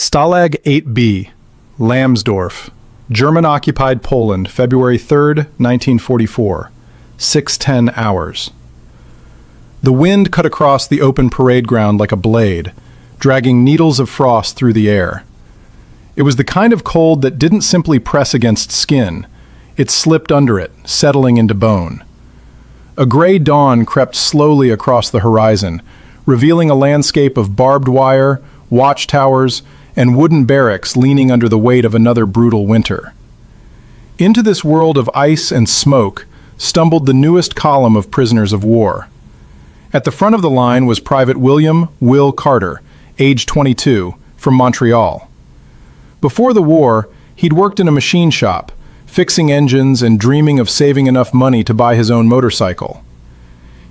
Stalag 8B, Lambsdorff, German-occupied Poland, February 3, 1944, 6:10 hours. The wind cut across the open parade ground like a blade, dragging needles of frost through the air. It was the kind of cold that didn't simply press against skin, it slipped under it, settling into bone. A gray dawn crept slowly across the horizon, revealing a landscape of barbed wire, watchtowers, and wooden barracks leaning under the weight of another brutal winter. Into this world of ice and smoke stumbled the newest column of prisoners of war. At the front of the line was Private William "Will" Carter, age 22, from Montreal. Before the war, he'd worked in a machine shop, fixing engines and dreaming of saving enough money to buy his own motorcycle.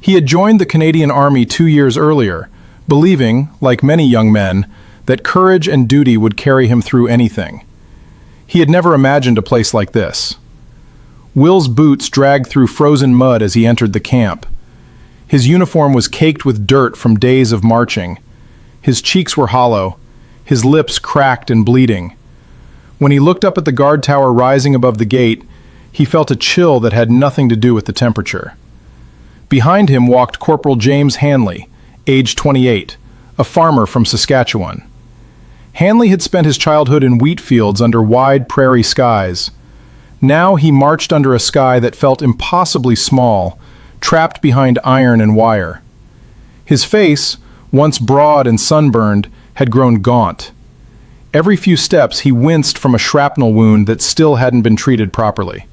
He had joined the Canadian Army 2 years earlier, believing, like many young men, that courage and duty would carry him through anything. He had never imagined a place like this. Will's boots dragged through frozen mud as he entered the camp. His uniform was caked with dirt from days of marching. His cheeks were hollow, his lips cracked and bleeding. When he looked up at the guard tower rising above the gate, he felt a chill that had nothing to do with the temperature. Behind him walked Corporal James Hanley, age 28, a farmer from Saskatchewan. Hanley had spent his childhood in wheat fields under wide prairie skies. Now he marched under a sky that felt impossibly small, trapped behind iron and wire. His face, once broad and sunburned, had grown gaunt. Every few steps he winced from a shrapnel wound that still hadn't been treated properly.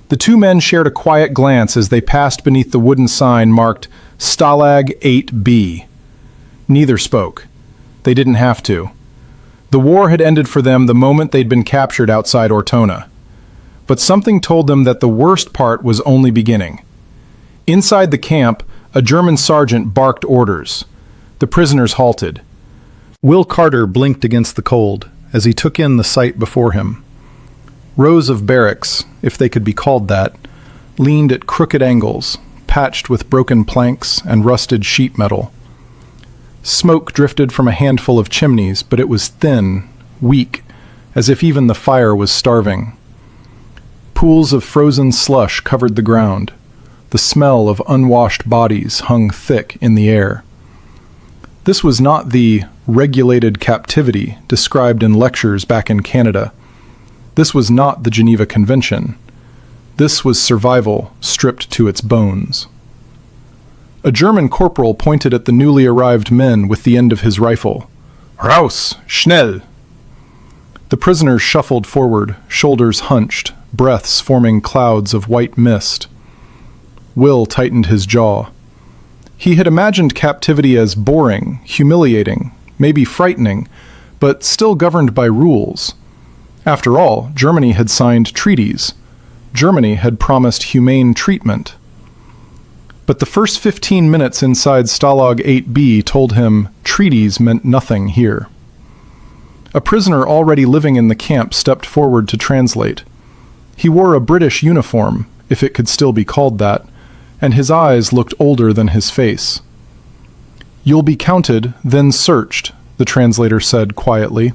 The two men shared a quiet glance as they passed beneath the wooden sign marked Stalag 8B. Neither spoke. They didn't have to. The war had ended for them the moment they'd been captured outside Ortona. But something told them that the worst part was only beginning. Inside the camp, a German sergeant barked orders. The prisoners halted. Will Carter blinked against the cold as he took in the sight before him. Rows of barracks, if they could be called that, leaned at crooked angles, patched with broken planks and rusted sheet metal. Smoke drifted from a handful of chimneys, but it was thin, weak, as if even the fire was starving. Pools of frozen slush covered the ground. The smell of unwashed bodies hung thick in the air. This was not the regulated captivity described in lectures back in Canada. This was not the Geneva Convention. This was survival stripped to its bones. A German corporal pointed at the newly arrived men with the end of his rifle. "Raus! Schnell!" The prisoners shuffled forward, shoulders hunched, breaths forming clouds of white mist. Will tightened his jaw. He had imagined captivity as boring, humiliating, maybe frightening, but still governed by rules. After all, Germany had signed treaties. Germany had promised humane treatment. But the first 15 minutes inside Stalag 8B told him treaties meant nothing here. A prisoner already living in the camp stepped forward to translate. He wore a British uniform, if it could still be called that, and his eyes looked older than his face. "You'll be counted, then searched," the translator said quietly.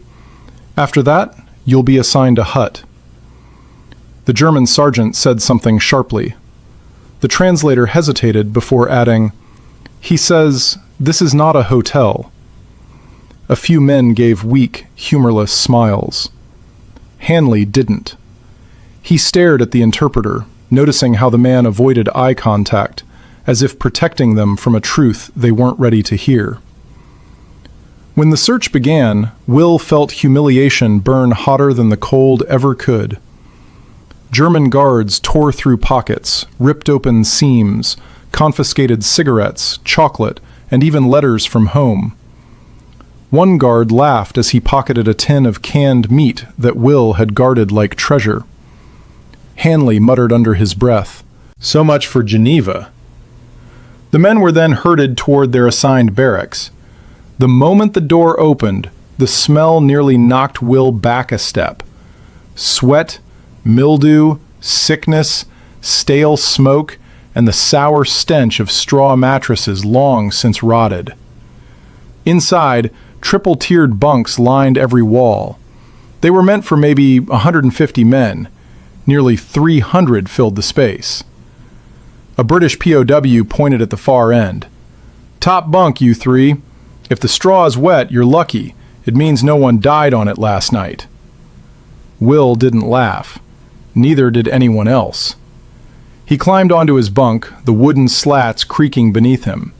"After that, you'll be assigned a hut." The German sergeant said something sharply. The translator hesitated before adding, "He says, this is not a hotel." A few men gave weak, humorless smiles. Hanley didn't. He stared at the interpreter, noticing how the man avoided eye contact, as if protecting them from a truth they weren't ready to hear. When the search began, Will felt humiliation burn hotter than the cold ever could. German guards tore through pockets, ripped open seams, confiscated cigarettes, chocolate, and even letters from home. One guard laughed as he pocketed a tin of canned meat that Will had guarded like treasure. Hanley muttered under his breath, "So much for Geneva." The men were then herded toward their assigned barracks. The moment the door opened, the smell nearly knocked Will back a step. Sweat, mildew, sickness, stale smoke, and the sour stench of straw mattresses long since rotted. Inside, Triple-tiered bunks lined every wall. They were meant for maybe 150 men. Nearly 300 filled the space. A British POW pointed at the far end. "Top bunk, you three. If the straw is wet, you're lucky. It means no one died on it last night." Will didn't laugh. Neither did anyone else. He climbed onto his bunk, the wooden slats creaking beneath him.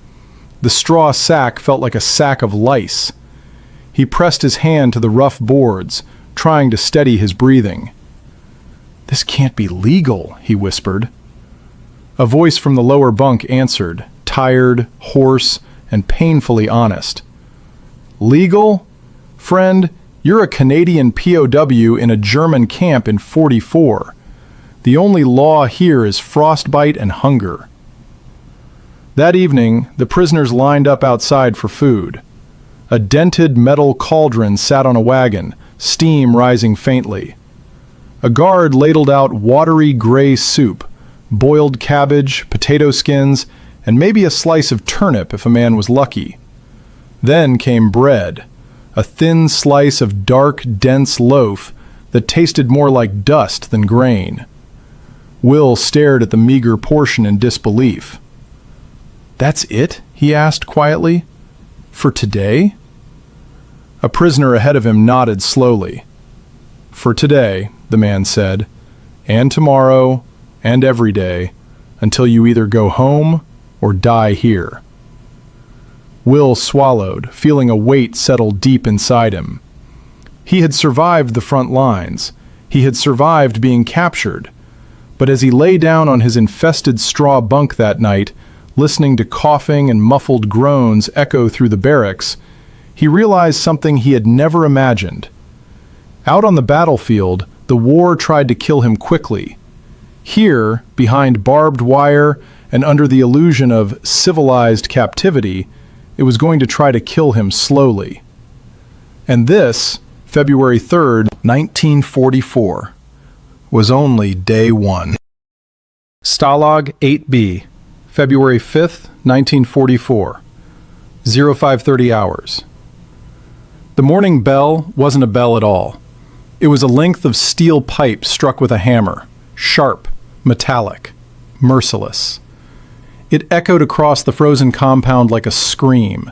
The straw sack felt like a sack of lice. He pressed his hand to the rough boards, trying to steady his breathing. "This can't be legal," he whispered. A voice from the lower bunk answered, tired, hoarse, and painfully honest. "Legal? Friend, you're a Canadian POW in a German camp in '44. The only law here is frostbite and hunger." That evening, the prisoners lined up outside for food. A dented metal cauldron sat on a wagon, steam rising faintly. A guard ladled out watery gray soup, boiled cabbage, potato skins, and maybe a slice of turnip if a man was lucky. Then came bread, a thin slice of dark, dense loaf that tasted more like dust than grain. Will stared at the meager portion in disbelief. "That's it?" he asked quietly. "For today?" A prisoner ahead of him nodded slowly. "For today," the man said, "and tomorrow, and every day, until you either go home or die here." Will swallowed, feeling a weight settle deep inside him. He had survived the front lines. He had survived being captured. But as he lay down on his infested straw bunk that night, listening to coughing and muffled groans echo through the barracks, he realized something he had never imagined. Out on the battlefield, the war tried to kill him quickly. Here, behind barbed wire and under the illusion of civilized captivity, it was going to try to kill him slowly. And this, February 3rd, 1944, was only day one. Stalag 8B, February 5th, 1944, 0530 hours. The morning bell wasn't a bell at all. It was a length of steel pipe struck with a hammer, sharp, metallic, merciless. It echoed across the frozen compound like a scream,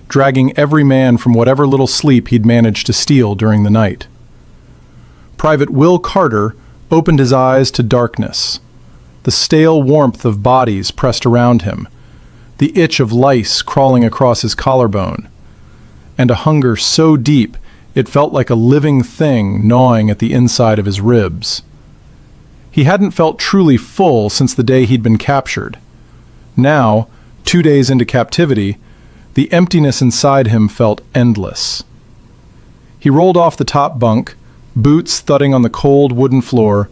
dragging every man from whatever little sleep he'd managed to steal during the night. Private Will Carter opened his eyes to darkness. The stale warmth of bodies pressed around him, the itch of lice crawling across his collarbone, and a hunger so deep it felt like a living thing gnawing at the inside of his ribs. He hadn't felt truly full since the day he'd been captured. Now, 2 days into captivity, the emptiness inside him felt endless. He rolled off the top bunk, boots thudding on the cold wooden floor,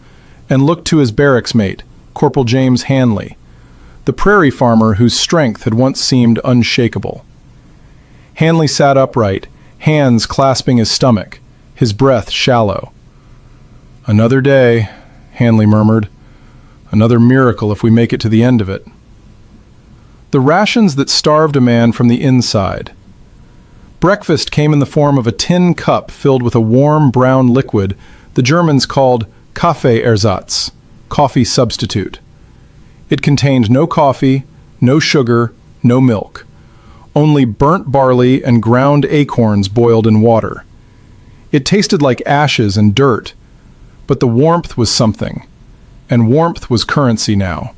and looked to his barracks mate, Corporal James Hanley, the prairie farmer whose strength had once seemed unshakable. Hanley sat upright, hands clasping his stomach, his breath shallow. "Another day," Hanley murmured. "Another miracle if we make it to the end of it." The rations that starved a man from the inside. Breakfast came in the form of a tin cup filled with a warm brown liquid the Germans called Kaffeeersatz, coffee substitute. It contained no coffee, no sugar, no milk. Only burnt barley and ground acorns boiled in water. It tasted like ashes and dirt, but the warmth was something, and warmth was currency now.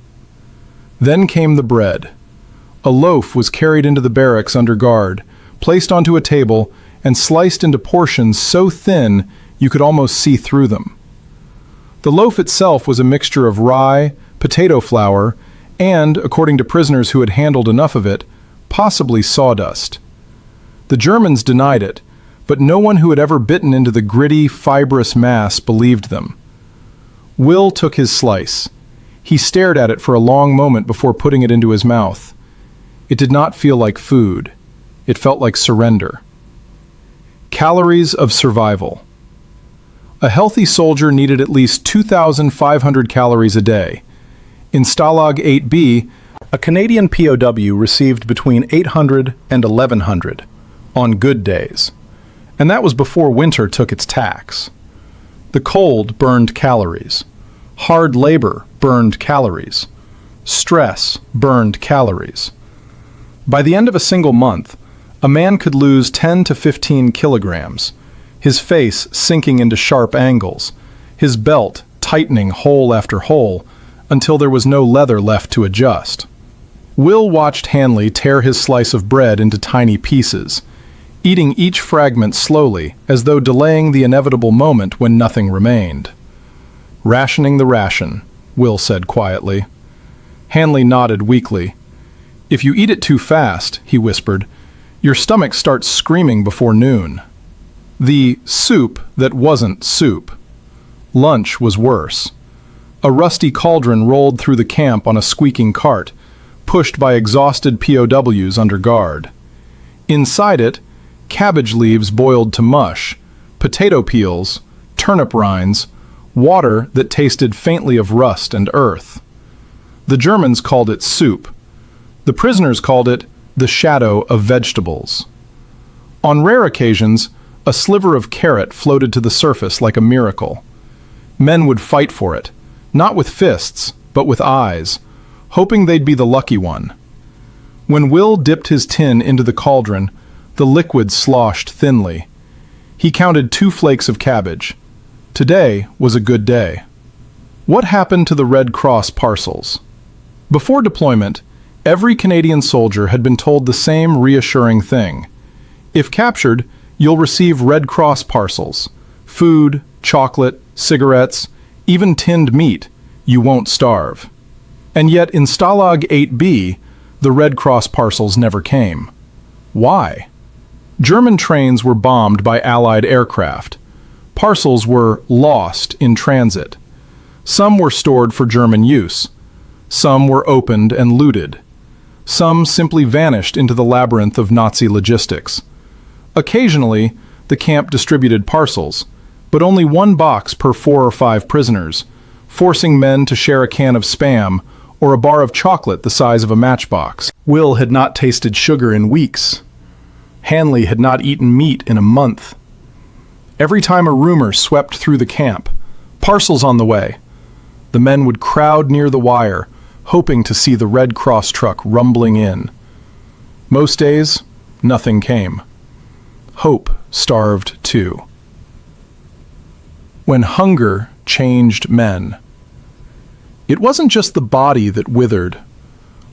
Then came the bread. A loaf was carried into the barracks under guard, placed onto a table, and sliced into portions so thin you could almost see through them. The loaf itself was a mixture of rye, potato flour, and, according to prisoners who had handled enough of it, possibly sawdust. The Germans denied it, but no one who had ever bitten into the gritty, fibrous mass believed them. Will took his slice. He stared at it for a long moment before putting it into his mouth. It did not feel like food. It felt like surrender. Calories of survival. A healthy soldier needed at least 2,500 calories a day. In Stalag 8B, a Canadian POW received between 800 and 1,100, on good days. And that was before winter took its tax. The cold burned calories. Hard labor burned calories. Stress burned calories. By the end of a single month, a man could lose 10 to 15 kilograms, his face sinking into sharp angles, his belt tightening hole after hole until there was no leather left to adjust. Will watched Hanley tear his slice of bread into tiny pieces, eating each fragment slowly as though delaying the inevitable moment when nothing remained. "Rationing the ration," Will said quietly. Hanley nodded weakly. "If you eat it too fast," he whispered, "your stomach starts screaming before noon." The soup that wasn't soup. Lunch was worse. A rusty cauldron rolled through the camp on a squeaking cart, pushed by exhausted POWs under guard. Inside it, cabbage leaves boiled to mush, potato peels, turnip rinds, water that tasted faintly of rust and earth. The Germans called it soup. The prisoners called it the shadow of vegetables. On rare occasions, a sliver of carrot floated to the surface like a miracle. Men would fight for it, not with fists, but with eyes, hoping they'd be the lucky one. When Will dipped his tin into the cauldron, the liquid sloshed thinly. He counted 2 flakes of cabbage. Today was a good day. What happened to the Red Cross parcels? Before deployment, every Canadian soldier had been told the same reassuring thing. If captured, you'll receive Red Cross parcels. Food, chocolate, cigarettes, even tinned meat. You won't starve. And yet in Stalag 8B, the Red Cross parcels never came. Why? German trains were bombed by Allied aircraft. Parcels were lost in transit. Some were stored for German use. Some were opened and looted. Some simply vanished into the labyrinth of Nazi logistics. Occasionally, the camp distributed parcels, but only 1 box per 4 or 5 prisoners, forcing men to share a can of Spam or a bar of chocolate the size of a matchbox. Will had not tasted sugar in weeks. Hanley had not eaten meat in a month. Every time a rumor swept through the camp, "Parcels on the way," the men would crowd near the wire, hoping to see the Red Cross truck rumbling in. Most days, nothing came. Hope starved too. When hunger changed men. It wasn't just the body that withered.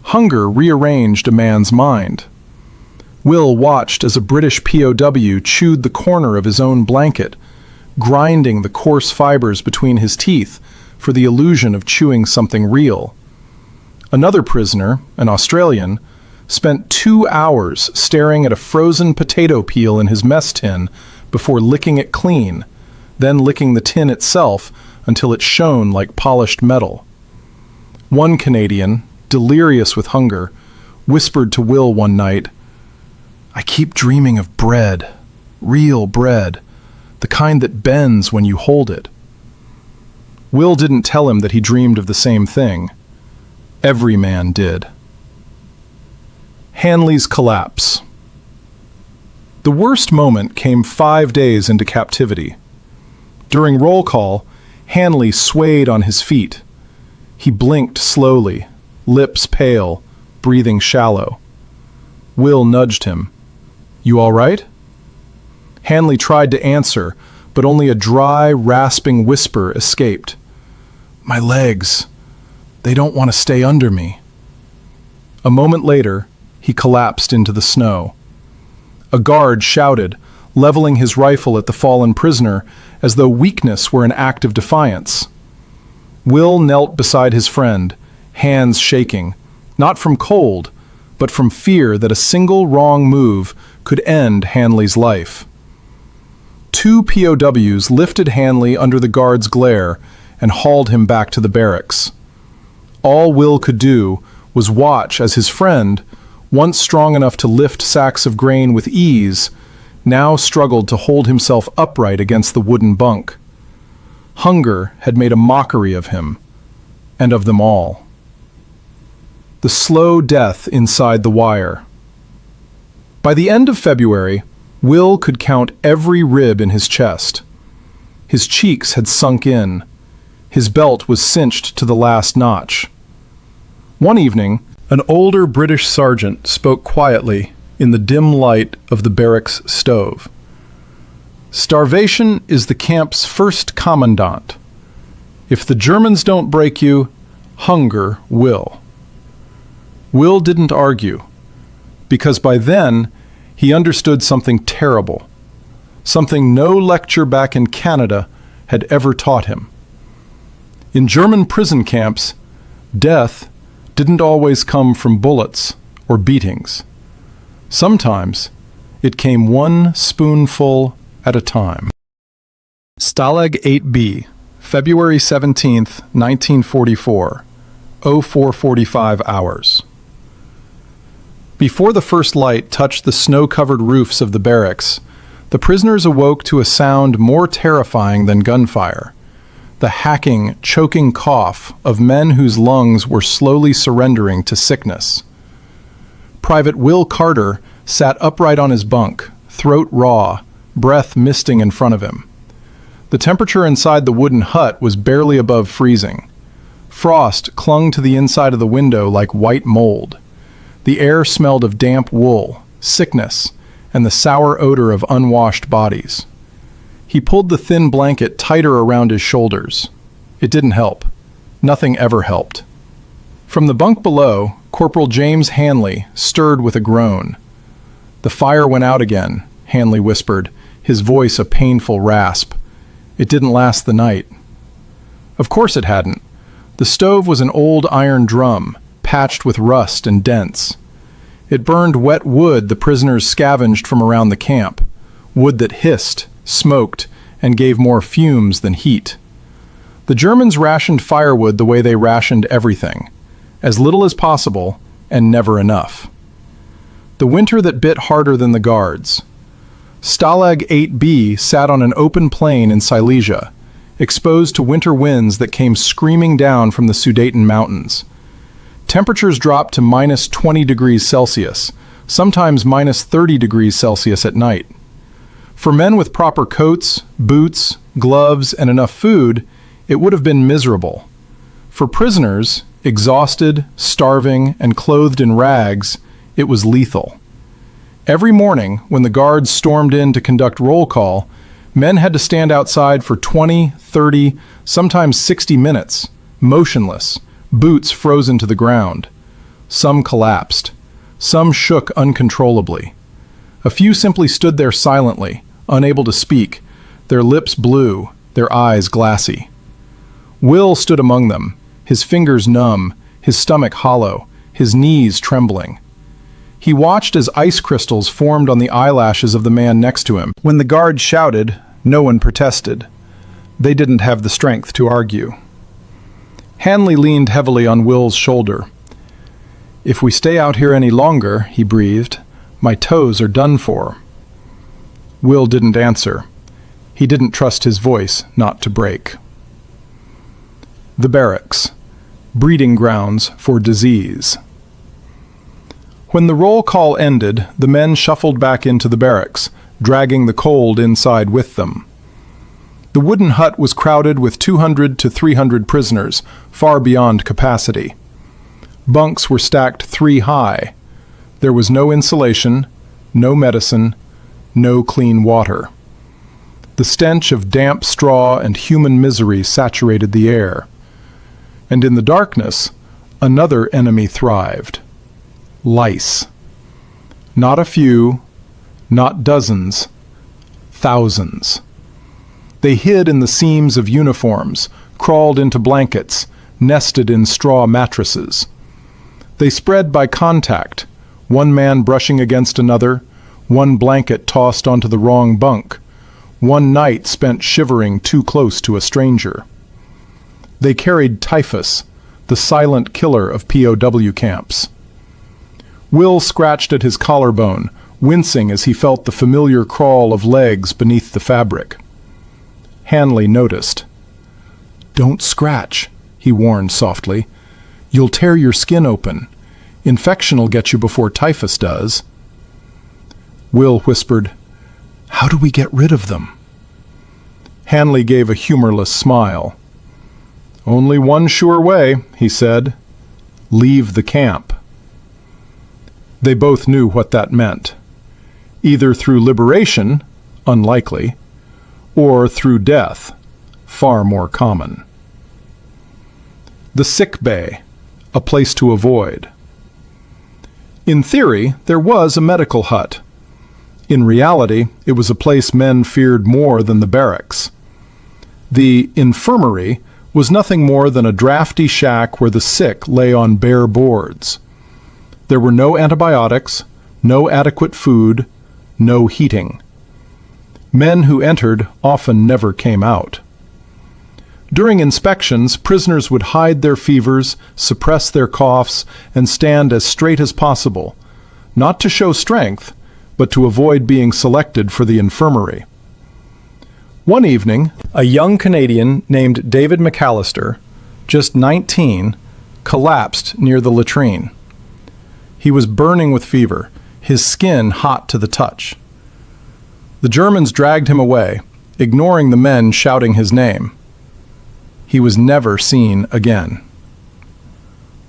Hunger rearranged a man's mind. Will watched as a British POW chewed the corner of his own blanket, grinding the coarse fibers between his teeth for the illusion of chewing something real. Another prisoner, an Australian, spent 2 hours staring at a frozen potato peel in his mess tin before licking it clean, then licking the tin itself until it shone like polished metal. One Canadian, delirious with hunger, whispered to Will one night, "I keep dreaming of bread, real bread, the kind that bends when you hold it." Will didn't tell him that he dreamed of the same thing. Every man did. Hanley's collapse. The worst moment came 5 days into captivity. During roll call, Hanley swayed on his feet. He blinked slowly, lips pale, breathing shallow. Will nudged him. "You all right?" Hanley tried to answer, but only a dry, rasping whisper escaped. "My legs. They don't want to stay under me." A moment later, he collapsed into the snow. A guard shouted, leveling his rifle at the fallen prisoner as though weakness were an act of defiance. Will knelt beside his friend, hands shaking, not from cold, but from fear that a single wrong move could end Hanley's life. 2 POWs lifted Hanley under the guard's glare and hauled him back to the barracks. All Will could do was watch as his friend, once strong enough to lift sacks of grain with ease, now struggled to hold himself upright against the wooden bunk. Hunger had made a mockery of him, and of them all. The slow death inside the wire. By the end of February, Will could count every rib in his chest. His cheeks had sunk in. His belt was cinched to the last notch. One evening, an older British sergeant spoke quietly in the dim light of the barracks stove. "Starvation is the camp's first commandant. If the Germans don't break you, hunger will." Will didn't argue, because by then he understood something terrible, something no lecture back in Canada had ever taught him. In German prison camps, death didn't always come from bullets or beatings. Sometimes it came one spoonful at a time. Stalag 8B, February 17th, 1944, 04:45 hours. Before the first light touched the snow-covered roofs of the barracks, the prisoners awoke to a sound more terrifying than gunfire: the hacking, choking cough of men whose lungs were slowly surrendering to sickness. Private Will Carter sat upright on his bunk, throat raw, breath misting in front of him. The temperature inside the wooden hut was barely above freezing. Frost clung to the inside of the window like white mold. The air smelled of damp wool, sickness, and the sour odor of unwashed bodies. He pulled the thin blanket tighter around his shoulders. It didn't help. Nothing ever helped. From the bunk below, Corporal James Hanley stirred with a groan. "The fire went out again," Hanley whispered, his voice a painful rasp. "It didn't last the night." Of course it hadn't. The stove was an old iron drum, patched with rust and dents. It burned wet wood the prisoners scavenged from around the camp, wood that hissed, smoked, and gave more fumes than heat. The Germans rationed firewood the way they rationed everything: as little as possible and never enough. The winter that bit harder than the guards. Stalag 8B sat on an open plain in Silesia, exposed to winter winds that came screaming down from the Sudeten mountains. Temperatures dropped to minus 20 degrees Celsius, sometimes minus 30 degrees Celsius at night. For men with proper coats, boots, gloves, and enough food, it would have been miserable. For prisoners, exhausted, starving, and clothed in rags, it was lethal. Every morning, when the guards stormed in to conduct roll call, men had to stand outside for 20, 30, sometimes 60 minutes, motionless, boots frozen to the ground. Some collapsed. Some shook uncontrollably. A few simply stood there silently, unable to speak, their lips blue, their eyes glassy. Will stood among them, his fingers numb, his stomach hollow, his knees trembling. He watched as ice crystals formed on the eyelashes of the man next to him. When the guard shouted, no one protested. They didn't have the strength to argue. Hanley leaned heavily on Will's shoulder. "If we stay out here any longer," he breathed, "my toes are done for." Will didn't answer. He didn't trust his voice not to break. The barracks, breeding grounds for disease. When the roll call ended, the men shuffled back into the barracks, dragging the cold inside with them. The wooden hut was crowded with 200 to 300 prisoners, far beyond capacity. Bunks were stacked 3 high. There was no insulation, no medicine, no clean water. The stench of damp straw and human misery saturated the air. And in the darkness, another enemy thrived: lice. Not a few, not dozens, thousands. They hid in the seams of uniforms, crawled into blankets, nested in straw mattresses. They spread by contact, one man brushing against another, one blanket tossed onto the wrong bunk, one night spent shivering too close to a stranger. They carried typhus, the silent killer of POW camps. Will scratched at his collarbone, wincing as he felt the familiar crawl of legs beneath the fabric. Hanley noticed. "Don't scratch," he warned softly. "You'll tear your skin open. Infection'll get you before typhus does." Will whispered, How do we get rid of them? Hanley gave a humorless smile. Only one sure way, he said. Leave the camp. They both knew what that meant. Either through liberation, unlikely, or through death, far more common. The sick bay, a place to avoid. In theory, there was a medical hut. In reality, it was a place men feared more than the barracks. The infirmary was nothing more than a drafty shack where the sick lay on bare boards. There were no antibiotics, no adequate food, no heating. Men who entered often never came out. During inspections, prisoners would hide their fevers, suppress their coughs, and stand as straight as possible, not to show strength, but to avoid being selected for the infirmary. One evening, a young Canadian named David McAllister, just 19, collapsed near the latrine. He was burning with fever, his skin hot to the touch. The Germans dragged him away, ignoring the men shouting his name. He was never seen again.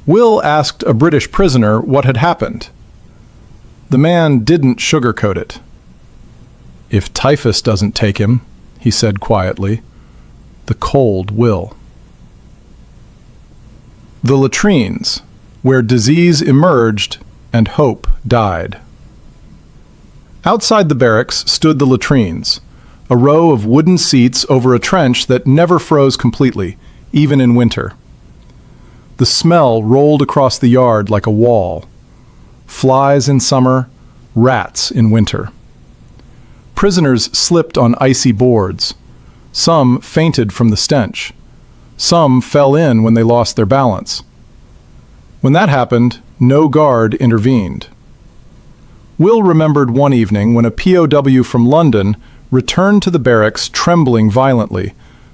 Will asked a British prisoner what had happened. The man didn't sugarcoat it. "If typhus doesn't take him," he said quietly, "the cold will." The latrines, where disease emerged and hope died. Outside the barracks stood the latrines, a row of wooden seats over a trench that never froze completely, even in winter. The smell rolled across the yard like a wall. Flies in summer, rats in winter. Prisoners slipped on icy boards. Some fainted from the stench. Some fell in when they lost their balance. When that happened, no guard intervened. Will remembered one evening when a POW from London returned to the barracks trembling violently,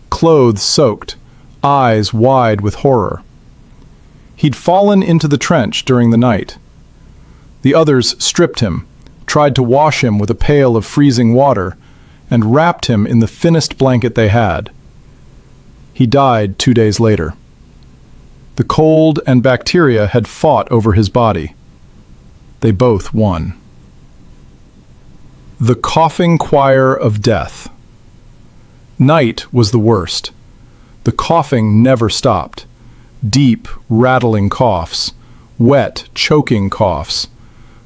clothes soaked, eyes wide with horror. He'd fallen into the trench during the night. The others stripped him, tried to wash him with a pail of freezing water, and wrapped him in the thinnest blanket they had. He died 2 days later. The cold and bacteria had fought over his body. They both won. The coughing choir of death. Night was the worst. The coughing never stopped. Deep, rattling coughs, wet, choking coughs,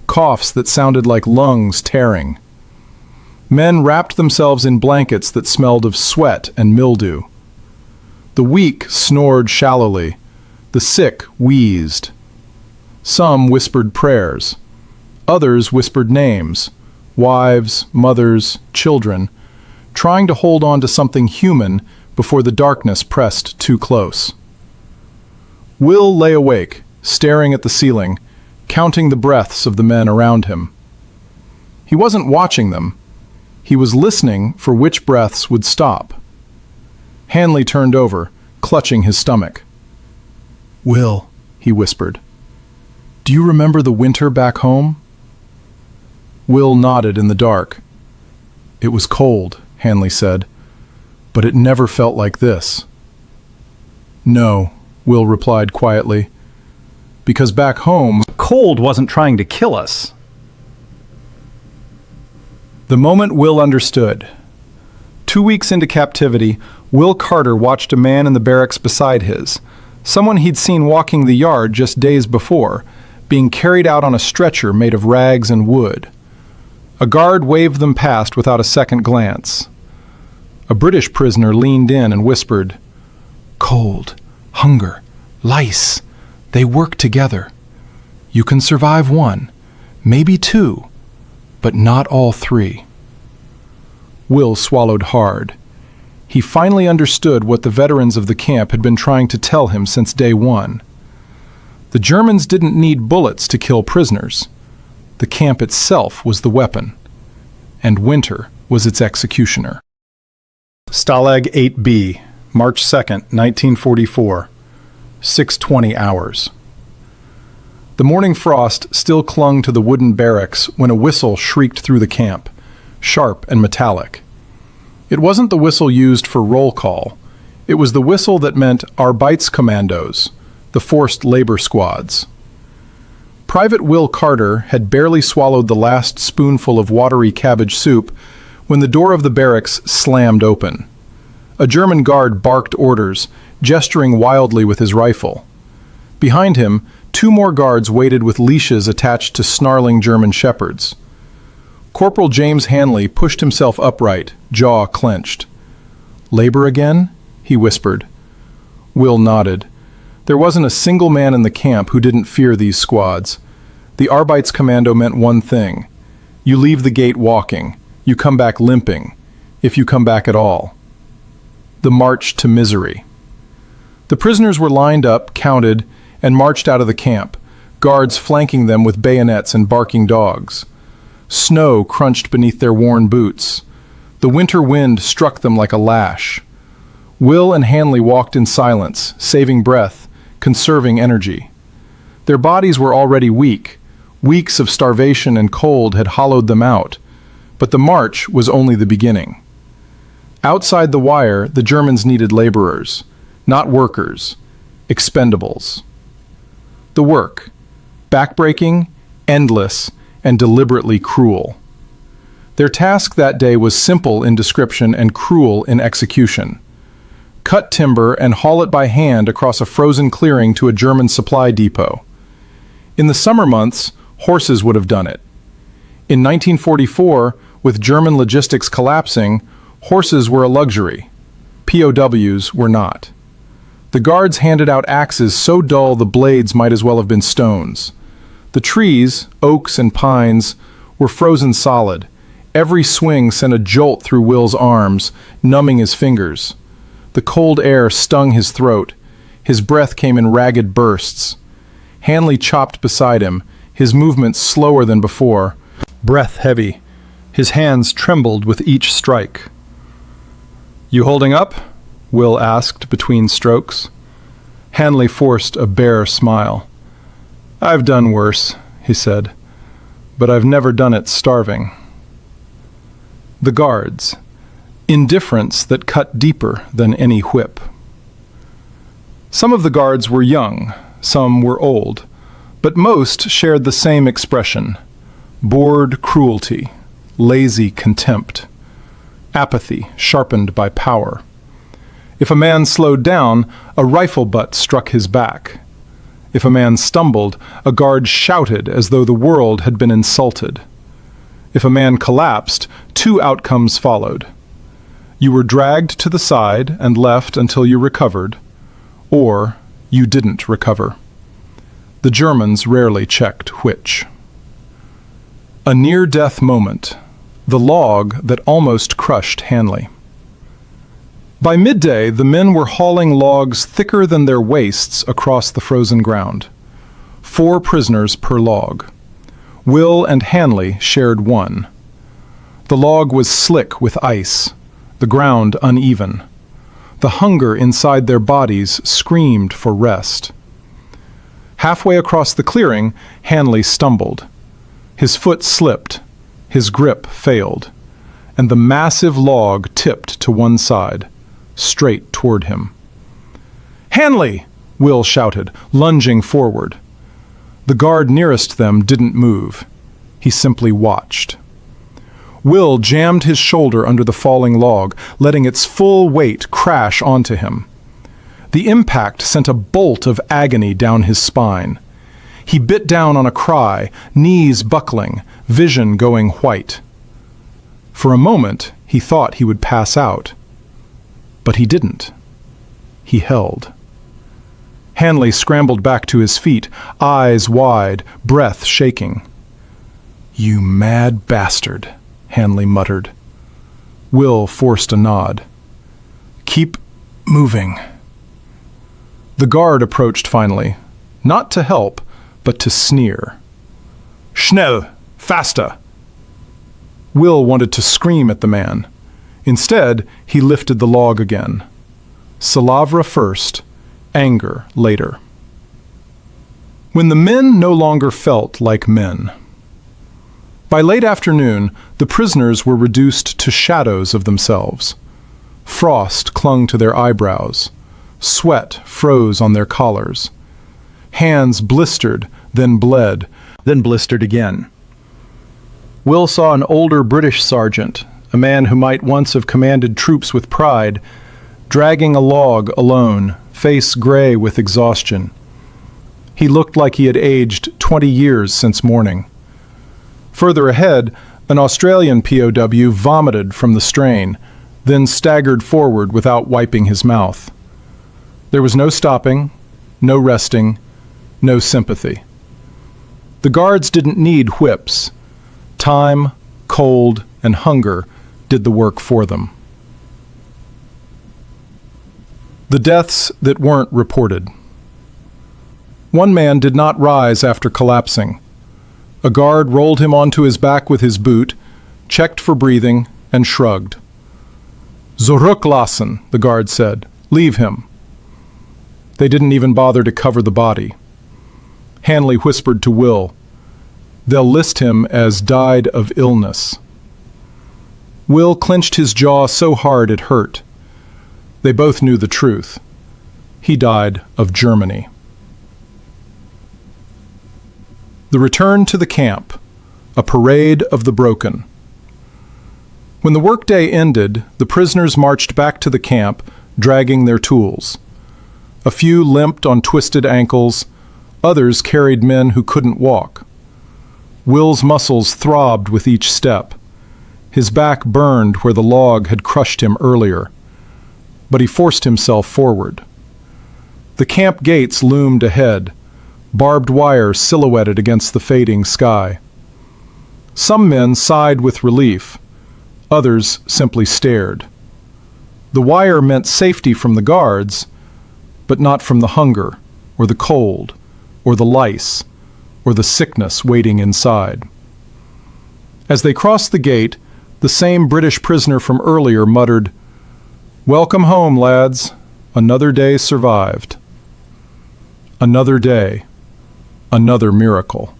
coughs that sounded like lungs tearing. Men wrapped themselves in blankets that smelled of sweat and mildew. The weak snored shallowly. The sick wheezed. Some whispered prayers. Others whispered names, wives, mothers, children, trying to hold on to something human before the darkness pressed too close. Will lay awake, staring at the ceiling, counting the breaths of the men around him. He wasn't watching them. He was listening for which breaths would stop. Hanley turned over, clutching his stomach. "Will," he whispered, "do you remember the winter back home?" Will nodded in the dark. "It was cold," Hanley said, "but it never felt like this." "No," Will replied quietly, "because back home, cold wasn't trying to kill us." The moment Will understood. 2 weeks into captivity, Will Carter watched a man in the barracks beside his, someone he'd seen walking the yard just days before, being carried out on a stretcher made of rags and wood. A guard waved them past without a second glance. A British prisoner leaned in and whispered, "Cold, hunger, lice, they work together. You can survive one, maybe two, but not all three." Will swallowed hard. He finally understood what the veterans of the camp had been trying to tell him since day one. The Germans didn't need bullets to kill prisoners. The camp itself was the weapon, and winter was its executioner. Stalag 8B, March 2nd, 1944, 6:20 hours. The morning frost still clung to the wooden barracks when a whistle shrieked through the camp, sharp and metallic. It wasn't the whistle used for roll call. It was the whistle that meant Arbeitskommandos, the forced labor squads. Private Will Carter had barely swallowed the last spoonful of watery cabbage soup when the door of the barracks slammed open. A German guard barked orders, gesturing wildly with his rifle. Behind him, 2 more guards waited with leashes attached to snarling German shepherds. Corporal James Hanley pushed himself upright, jaw clenched. "Labor again?" he whispered. Will nodded. There wasn't a single man in the camp who didn't fear these squads. The Arbeitskommando meant one thing. You leave the gate walking. You come back limping, if you come back at all. The march to misery. The prisoners were lined up, counted, and marched out of the camp, guards flanking them with bayonets and barking dogs. Snow crunched beneath their worn boots. The winter wind struck them like a lash. Will and Hanley walked in silence, saving breath, conserving energy. Their bodies were already weak. Weeks of starvation and cold had hollowed them out, but the march was only the beginning. Outside the wire, the Germans needed laborers, not workers, expendables. The work, backbreaking, endless, and deliberately cruel. Their task that day was simple in description and cruel in execution. Cut timber and haul it by hand across a frozen clearing to a German supply depot. In the summer months, horses would have done it. In 1944, with German logistics collapsing, horses were a luxury. POWs were not. The guards handed out axes so dull the blades might as well have been stones. The trees, oaks and pines, were frozen solid. Every swing sent a jolt through Will's arms, numbing his fingers. The cold air stung his throat. His breath came in ragged bursts. Hanley chopped beside him, his movements slower than before, breath heavy. His hands trembled with each strike. "You holding up?" Will asked between strokes. Hanley forced a bare smile. "I've done worse," he said, "but I've never done it starving." The guards. Indifference that cut deeper than any whip. Some of the guards were young, some were old, but most shared the same expression: bored cruelty, lazy contempt, apathy sharpened by power. If a man slowed down, a rifle butt struck his back. If a man stumbled, a guard shouted as though the world had been insulted. If a man collapsed, 2 outcomes followed. You were dragged to the side and left until you recovered, or you didn't recover. The Germans rarely checked which. A near-death moment, the log that almost crushed Hanley. By midday, the men were hauling logs thicker than their waists across the frozen ground. 4 prisoners per log. Will and Hanley shared one. The log was slick with ice, the ground uneven. The hunger inside their bodies screamed for rest. Halfway across the clearing, Hanley stumbled. His foot slipped, his grip failed, and the massive log tipped to one side, straight toward him. "Hanley!" Will shouted, lunging forward. The guard nearest them didn't move. He simply watched. Will jammed his shoulder under the falling log, letting its full weight crash onto him. The impact sent a bolt of agony down his spine. He bit down on a cry, knees buckling, vision going white. For a moment, he thought he would pass out. But he didn't. He held. Hanley scrambled back to his feet, eyes wide, breath shaking. "You mad bastard," Hanley muttered. Will forced a nod. "Keep moving." The guard approached finally, not to help, but to sneer. "Schnell! Faster!" Will wanted to scream at the man. Instead, he lifted the log again. Salavra first, anger later. When the men no longer felt like men. By late afternoon, the prisoners were reduced to shadows of themselves. Frost clung to their eyebrows. Sweat froze on their collars. Hands blistered, then bled, then blistered again. Will saw an older British sergeant, a man who might once have commanded troops with pride, dragging a log alone, face gray with exhaustion. He looked like he had aged 20 years since morning. Further ahead, an Australian POW vomited from the strain, then staggered forward without wiping his mouth. There was no stopping, no resting, no sympathy. The guards didn't need whips. Time, cold, and hunger did the work for them. The deaths that weren't reported. One man did not rise after collapsing. A guard rolled him onto his back with his boot, checked for breathing, and shrugged. "Zurücklassen," the guard said. "Leave him." They didn't even bother to cover the body. Hanley whispered to Will, "They'll list him as died of illness." Will clenched his jaw so hard it hurt. They both knew the truth. He died of Germany. The return to the camp, a parade of the broken. When the workday ended, the prisoners marched back to the camp, dragging their tools. A few limped on twisted ankles, others carried men who couldn't walk. Will's muscles throbbed with each step. His back burned where the log had crushed him earlier, but he forced himself forward. The camp gates loomed ahead, barbed wire silhouetted against the fading sky. Some men sighed with relief, others simply stared. The wire meant safety from the guards, but not from the hunger, or the cold, or the lice, or the sickness waiting inside. As they crossed the gate, the same British prisoner from earlier muttered, "Welcome home, lads. Another day survived." Another day. Another miracle.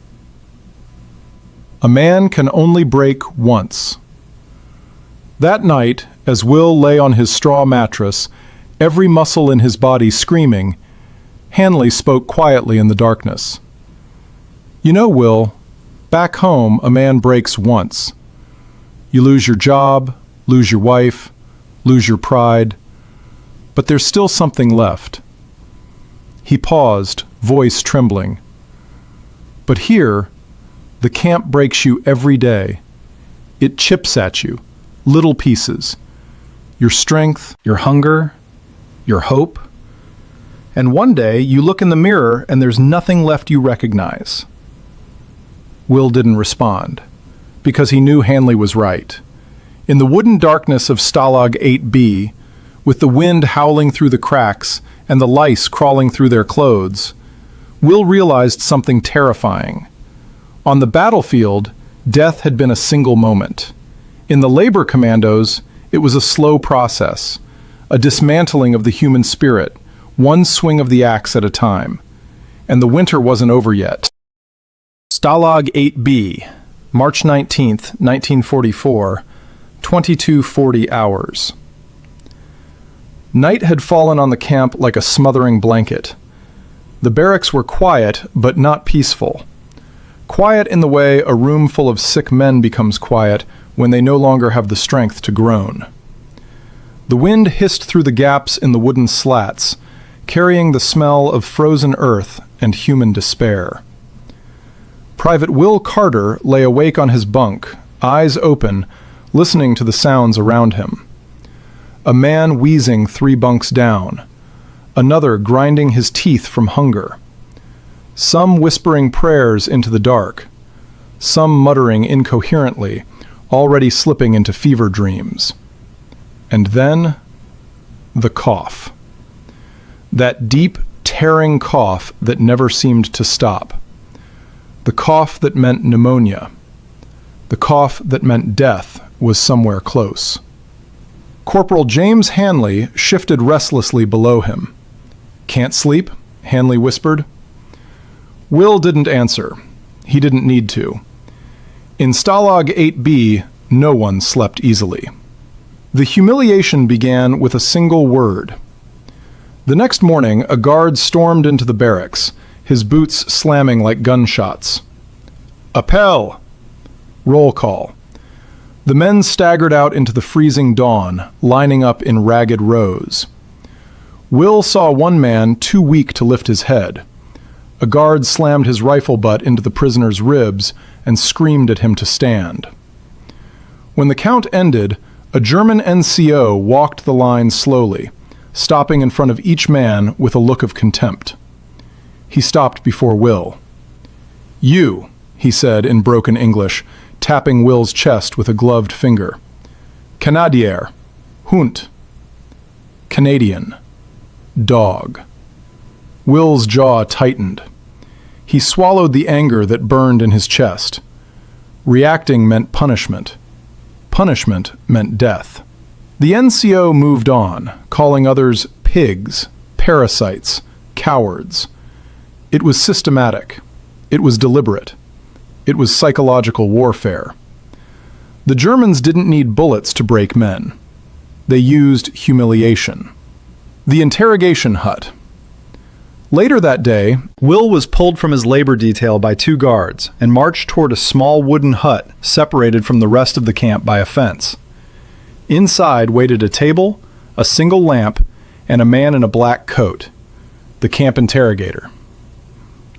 A man can only break once. That night, as Will lay on his straw mattress, every muscle in his body screaming, Hanley spoke quietly in the darkness. "You know, Will, back home a man breaks once. You lose your job, lose your wife, lose your pride, but there's still something left." He paused, voice trembling. "But here, the camp breaks you every day. It chips at you, little pieces. Your strength, your hunger, your hope. And one day you look in the mirror and there's nothing left you recognize." Will didn't respond, because he knew Hanley was right. In the wooden darkness of Stalag 8B, with the wind howling through the cracks and the lice crawling through their clothes, Will realized something terrifying. On the battlefield, death had been a single moment. In the labor commandos, it was a slow process, a dismantling of the human spirit, one swing of the axe at a time. And the winter wasn't over yet. Stalag 8B, March 19th, 1944, 22:40 hours. Night had fallen on the camp like a smothering blanket. The barracks were quiet, but not peaceful. Quiet in the way a room full of sick men becomes quiet when they no longer have the strength to groan. The wind hissed through the gaps in the wooden slats, carrying the smell of frozen earth and human despair. Private Will Carter lay awake on his bunk, eyes open, listening to the sounds around him. A man wheezing 3 bunks down, another grinding his teeth from hunger. Some whispering prayers into the dark, some muttering incoherently, already slipping into fever dreams. And then, the cough. That deep, tearing cough that never seemed to stop. The cough that meant pneumonia. The cough that meant death was somewhere close. Corporal James Hanley shifted restlessly below him. "Can't sleep?" Hanley whispered. Will didn't answer. He didn't need to. In Stalag 8B, no one slept easily. The humiliation began with a single word. The next morning, a guard stormed into the barracks, his boots slamming like gunshots. Appel! Roll call. The men staggered out into the freezing dawn, lining up in ragged rows. Will saw one man too weak to lift his head. A guard slammed his rifle butt into the prisoner's ribs and screamed at him to stand. When the count ended, a German NCO walked the line slowly, stopping in front of each man with a look of contempt. He stopped before Will. "You," he said in broken English, tapping Will's chest with a gloved finger. "Canadier, Hund." Canadian. Dog. Will's jaw tightened. He swallowed the anger that burned in his chest. Reacting meant punishment. Punishment meant death. The NCO moved on, calling others pigs, parasites, cowards. It was systematic. It was deliberate. It was psychological warfare. The Germans didn't need bullets to break men. They used humiliation. The interrogation hut. Later that day, Will was pulled from his labor detail by two guards and marched toward a small wooden hut separated from the rest of the camp by a fence. Inside waited a table, a single lamp, and a man in a black coat, the camp interrogator.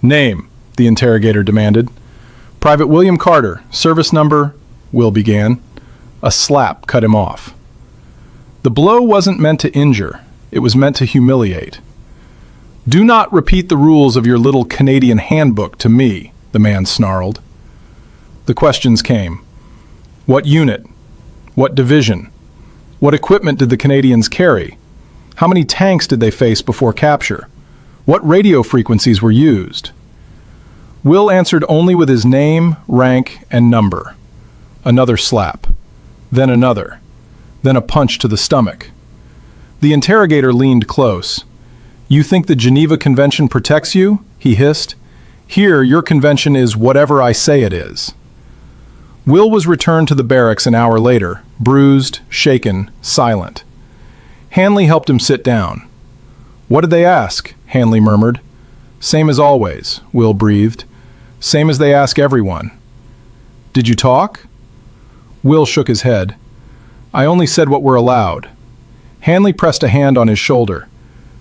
"Name," the interrogator demanded. "Private William Carter, service number," Will began. A slap cut him off. The blow wasn't meant to injure, it was meant to humiliate. "Do not repeat the rules of your little Canadian handbook to me," the man snarled. The questions came. What unit? What division? What equipment did the Canadians carry? How many tanks did they face before capture? What radio frequencies were used? Will answered only with his name, rank, and number. Another slap. Then another. Then a punch to the stomach. The interrogator leaned close. "You think the Geneva Convention protects you?" he hissed. "Here, your convention is whatever I say it is." Will was returned to the barracks an hour later, bruised, shaken, silent. Hanley helped him sit down. "What did they ask?" Hanley murmured. "Same as always," Will breathed. "Same as they ask everyone." "Did you talk?" Will shook his head. "I only said what we're allowed." Hanley pressed a hand on his shoulder.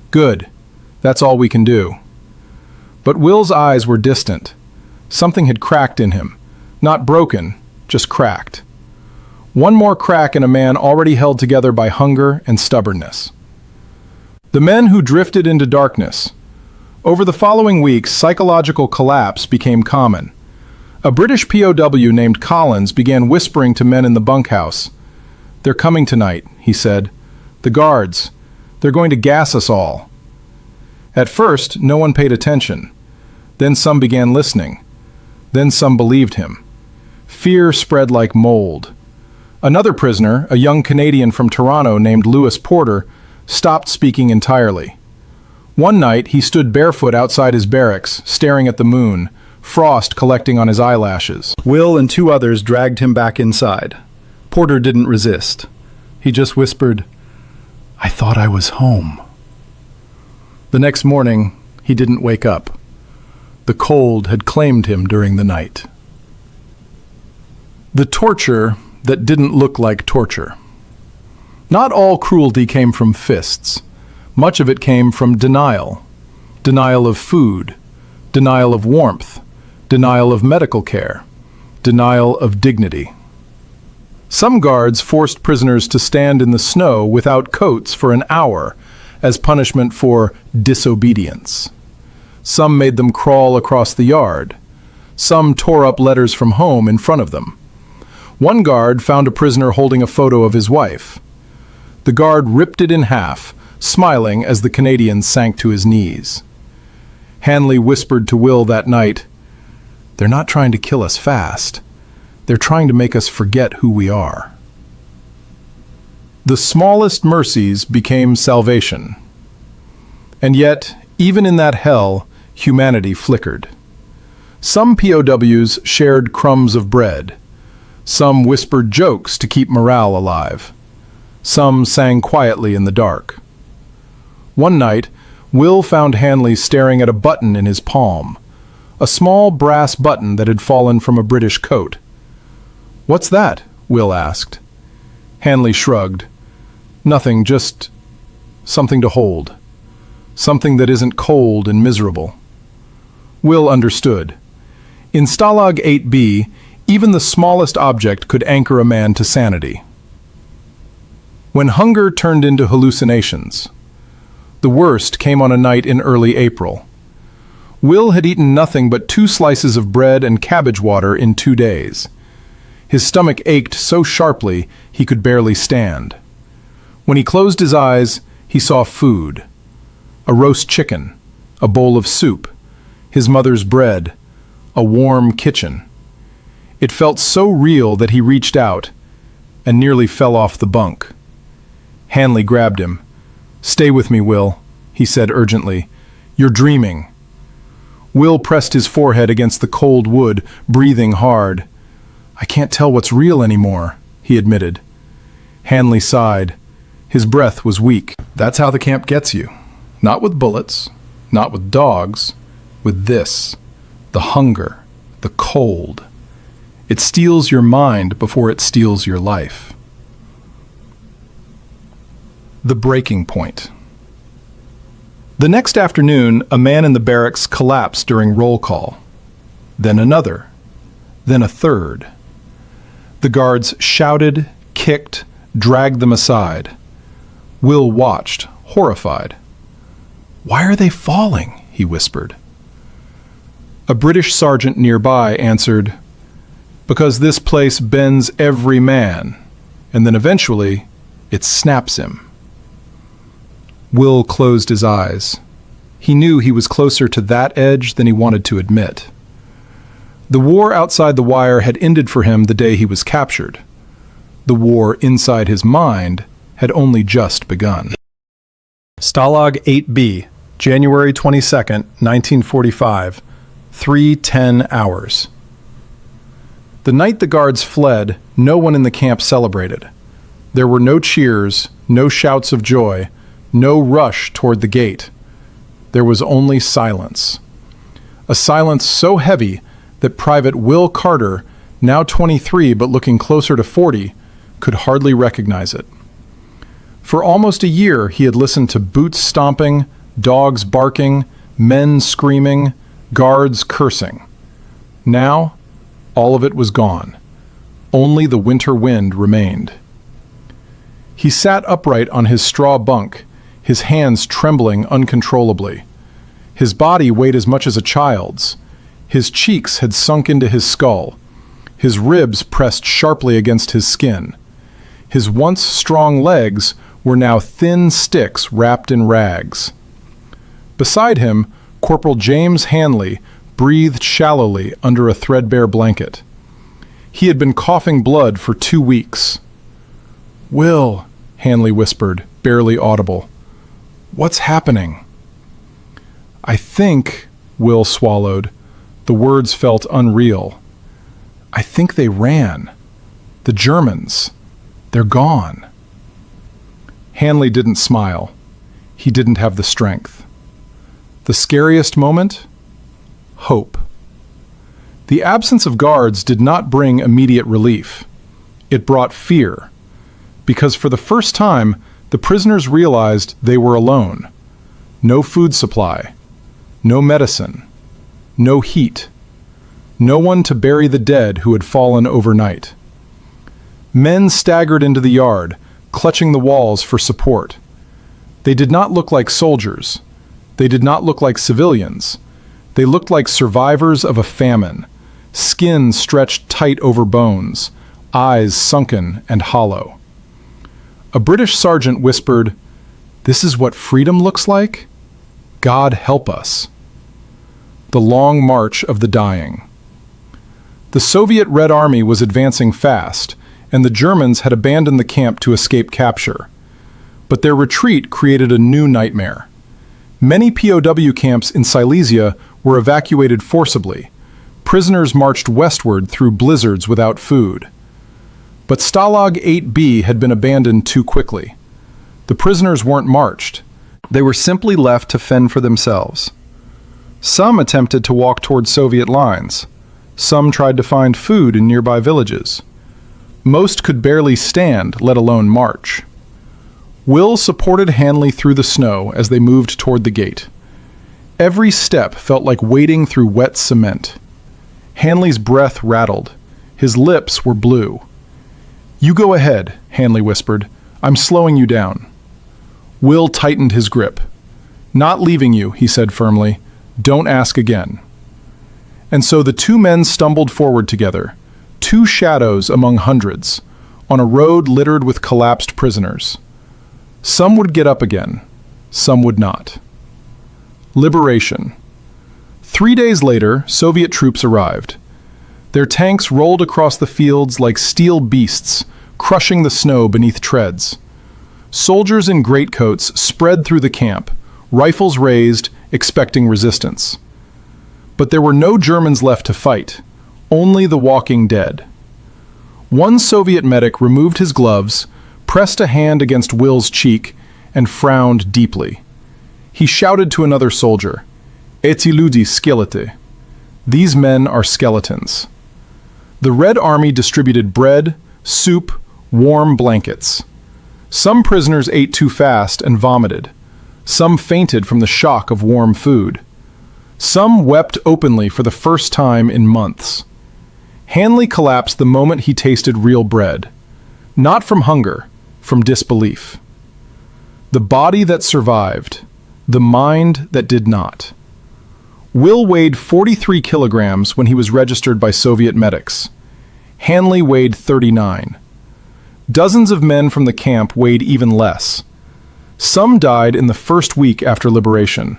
"Good. That's all we can do." But Will's eyes were distant. Something had cracked in him. Not broken, just cracked. One more crack in a man already held together by hunger and stubbornness. The men who drifted into darkness. Over the following weeks, psychological collapse became common. A British POW named Collins began whispering to men in the bunkhouse. "They're coming tonight," he said. "The guards. They're going to gas us all." At first, no one paid attention. Then some began listening. Then some believed him. Fear spread like mold. Another prisoner, a young Canadian from Toronto named Lewis Porter, stopped speaking entirely. One night, he stood barefoot outside his barracks, staring at the moon, frost collecting on his eyelashes. Will and two others dragged him back inside. Porter didn't resist. He just whispered, "I thought I was home." The next morning, he didn't wake up. The cold had claimed him during the night. The torture that didn't look like torture. Not all cruelty came from fists. Much of it came from denial. Denial of food, denial of warmth, denial of medical care, denial of dignity. Some guards forced prisoners to stand in the snow without coats for an hour as punishment for disobedience. Some made them crawl across the yard. Some tore up letters from home in front of them. One guard found a prisoner holding a photo of his wife. The guard ripped it in half, smiling as the Canadian sank to his knees. Hanley whispered to Will that night, "They're not trying to kill us fast. They're trying to make us forget who we are." The smallest mercies became salvation. And yet, even in that hell, humanity flickered. Some POWs shared crumbs of bread. Some whispered jokes to keep morale alive. Some sang quietly in the dark. One night, Will found Hanley staring at a button in his palm, a small brass button that had fallen from a British coat. "What's that?" Will asked. Hanley shrugged. "Nothing, just something to hold. Something that isn't cold and miserable." Will understood. In Stalag 8B, even the smallest object could anchor a man to sanity. When hunger turned into hallucinations. The worst came on a night in early April. Will had eaten nothing but 2 slices of bread and cabbage water in 2 days. His stomach ached so sharply he could barely stand. When he closed his eyes, he saw food. A roast chicken, a bowl of soup, his mother's bread, a warm kitchen. It felt so real that he reached out and nearly fell off the bunk. Hanley grabbed him. "Stay with me, Will," he said urgently. "You're dreaming." Will pressed his forehead against the cold wood, breathing hard. "I can't tell what's real anymore," he admitted. Hanley sighed. His breath was weak. "That's how the camp gets you. Not with bullets, not with dogs, with this, the hunger, the cold. It steals your mind before it steals your life." The breaking point. The next afternoon, a man in the barracks collapsed during roll call. Then another. Then a third. The guards shouted, kicked, dragged them aside. Will watched, horrified. "Why are they falling?" he whispered. A British sergeant nearby answered, "Because this place bends every man, and then eventually it snaps him." Will closed his eyes. He knew he was closer to that edge than he wanted to admit. The war outside the wire had ended for him the day he was captured. The war inside his mind had only just begun. Stalag 8B, January 22nd, 1945, 3:10 hours. The night the guards fled, no one in the camp celebrated. There were no cheers, no shouts of joy, no rush toward the gate. There was only silence. A silence so heavy that Private Will Carter, now 23 but looking closer to 40, could hardly recognize it. For almost a year he had listened to boots stomping, dogs barking, men screaming, guards cursing. Now, all of it was gone. Only the winter wind remained. He sat upright on his straw bunk, his hands trembling uncontrollably. His body weighed as much as a child's. His cheeks had sunk into his skull. His ribs pressed sharply against his skin. His once strong legs were now thin sticks wrapped in rags. Beside him, Corporal James Hanley breathed shallowly under a threadbare blanket. He had been coughing blood for 2 weeks. "Will," Hanley whispered, barely audible. "What's happening?" "I think," Will swallowed. The words felt unreal. "I think they ran. The Germans. They're gone." Hanley didn't smile. He didn't have the strength. The scariest moment? Hope. The absence of guards did not bring immediate relief. It brought fear. Because for the first time, the prisoners realized they were alone. No food supply. No medicine. No heat. No one to bury the dead who had fallen overnight. Men staggered into the yard, clutching the walls for support. They did not look like soldiers. They did not look like civilians. They looked like survivors of a famine, skin stretched tight over bones, eyes sunken and hollow. A British sergeant whispered, "This is what freedom looks like? God help us." The long march of the dying. The Soviet Red Army was advancing fast, and the Germans had abandoned the camp to escape capture. But their retreat created a new nightmare. Many POW camps in Silesia were evacuated forcibly. Prisoners marched westward through blizzards without food. But Stalag 8B had been abandoned too quickly. The prisoners weren't marched. They were simply left to fend for themselves. Some attempted to walk toward Soviet lines. Some tried to find food in nearby villages. Most could barely stand, let alone march. Will supported Hanley through the snow as they moved toward the gate. Every step felt like wading through wet cement. Hanley's breath rattled. His lips were blue. "You go ahead," Hanley whispered. "I'm slowing you down." Will tightened his grip. "Not leaving you," he said firmly. "Don't ask again." And so the two men stumbled forward together, two shadows among hundreds, on a road littered with collapsed prisoners. Some would get up again, some would not. Liberation. 3 days later, Soviet troops arrived. Their tanks rolled across the fields like steel beasts, crushing the snow beneath treads. Soldiers in greatcoats spread through the camp, rifles raised, expecting resistance. But there were no Germans left to fight, only the walking dead. One Soviet medic removed his gloves, pressed a hand against Will's cheek, and frowned deeply. He shouted to another soldier, "Eti ljudi skeleti." These men are skeletons. The Red Army distributed bread, soup, warm blankets. Some prisoners ate too fast and vomited. Some fainted from the shock of warm food. Some wept openly for the first time in months. Hanley collapsed the moment he tasted real bread. Not from hunger, from disbelief. The body that survived, the mind that did not. Will weighed 43 kilograms when he was registered by Soviet medics. Hanley weighed 39. Dozens of men from the camp weighed even less. Some died in the first week after liberation.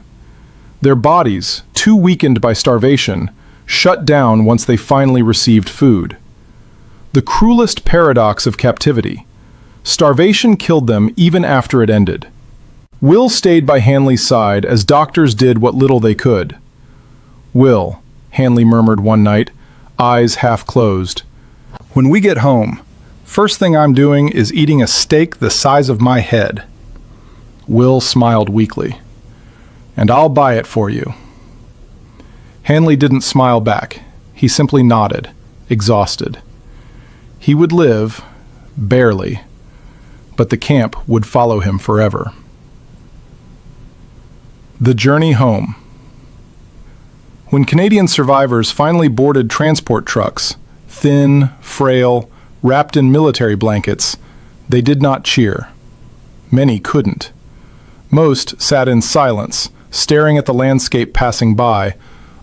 Their bodies, too weakened by starvation, shut down once they finally received food. The cruelest paradox of captivity. Starvation killed them even after it ended. Will stayed by Hanley's side as doctors did what little they could. "Will," Hanley murmured one night, eyes half closed. "When we get home, first thing I'm doing is eating a steak the size of my head." Will smiled weakly. "And I'll buy it for you." Hanley didn't smile back. He simply nodded, exhausted. He would live, barely, but the camp would follow him forever. The journey home. When Canadian survivors finally boarded transport trucks, thin, frail, wrapped in military blankets, they did not cheer. Many couldn't. Most sat in silence, staring at the landscape passing by,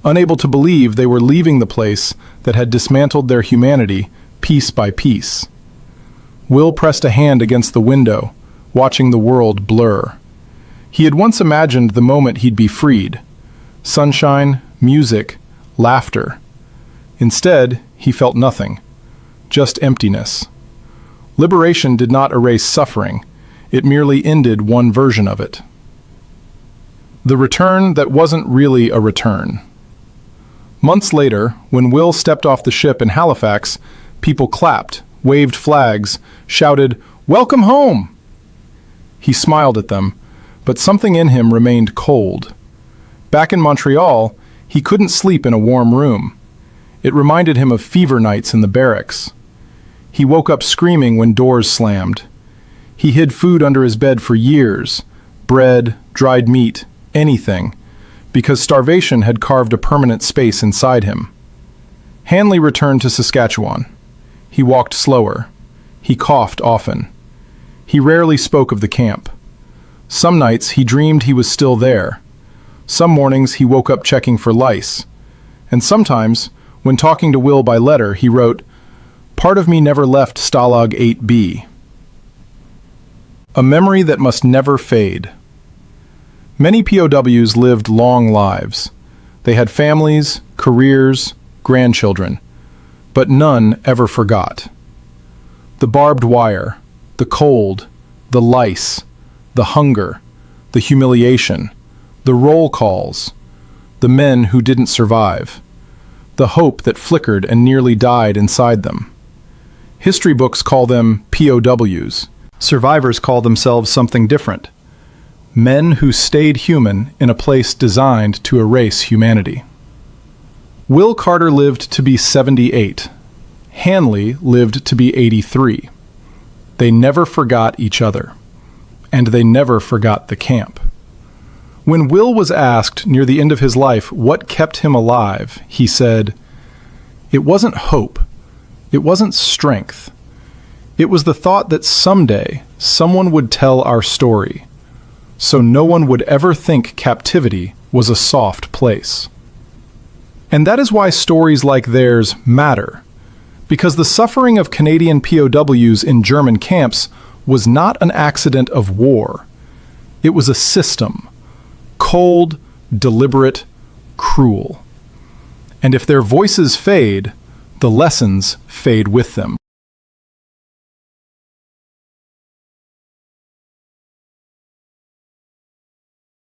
unable to believe they were leaving the place that had dismantled their humanity piece by piece. Will pressed a hand against the window, watching the world blur. He had once imagined the moment he'd be freed. Sunshine, music, laughter. Instead, he felt nothing. Just emptiness. Liberation did not erase suffering. It merely ended one version of it. The return that wasn't really a return. Months later, when Will stepped off the ship in Halifax, people clapped, waved flags, shouted, "Welcome home!" He smiled at them, but something in him remained cold. Back in Montreal, he couldn't sleep in a warm room. It reminded him of fever nights in the barracks. He woke up screaming when doors slammed. He hid food under his bed for years, bread, dried meat, anything, because starvation had carved a permanent space inside him. Hanley returned to Saskatchewan. He walked slower. He coughed often. He rarely spoke of the camp. Some nights he dreamed he was still there. Some mornings he woke up checking for lice. And sometimes, when talking to Will by letter, he wrote, "Part of me never left Stalag 8B." A memory that must never fade. Many POWs lived long lives. They had families, careers, grandchildren, but none ever forgot. The barbed wire, the cold, the lice, the hunger, the humiliation, the roll calls, the men who didn't survive, the hope that flickered and nearly died inside them. History books call them POWs. Survivors call themselves something different. Men who stayed human in a place designed to erase humanity. Will Carter lived to be 78. Hanley lived to be 83. They never forgot each other. And they never forgot the camp. When Will was asked near the end of his life what kept him alive, he said, "It wasn't hope. It wasn't strength. It was the thought that someday someone would tell our story, so no one would ever think captivity was a soft place." And that is why stories like theirs matter, because the suffering of Canadian POWs in German camps was not an accident of war. It was a system, cold, deliberate, cruel. And if their voices fade, the lessons fade with them.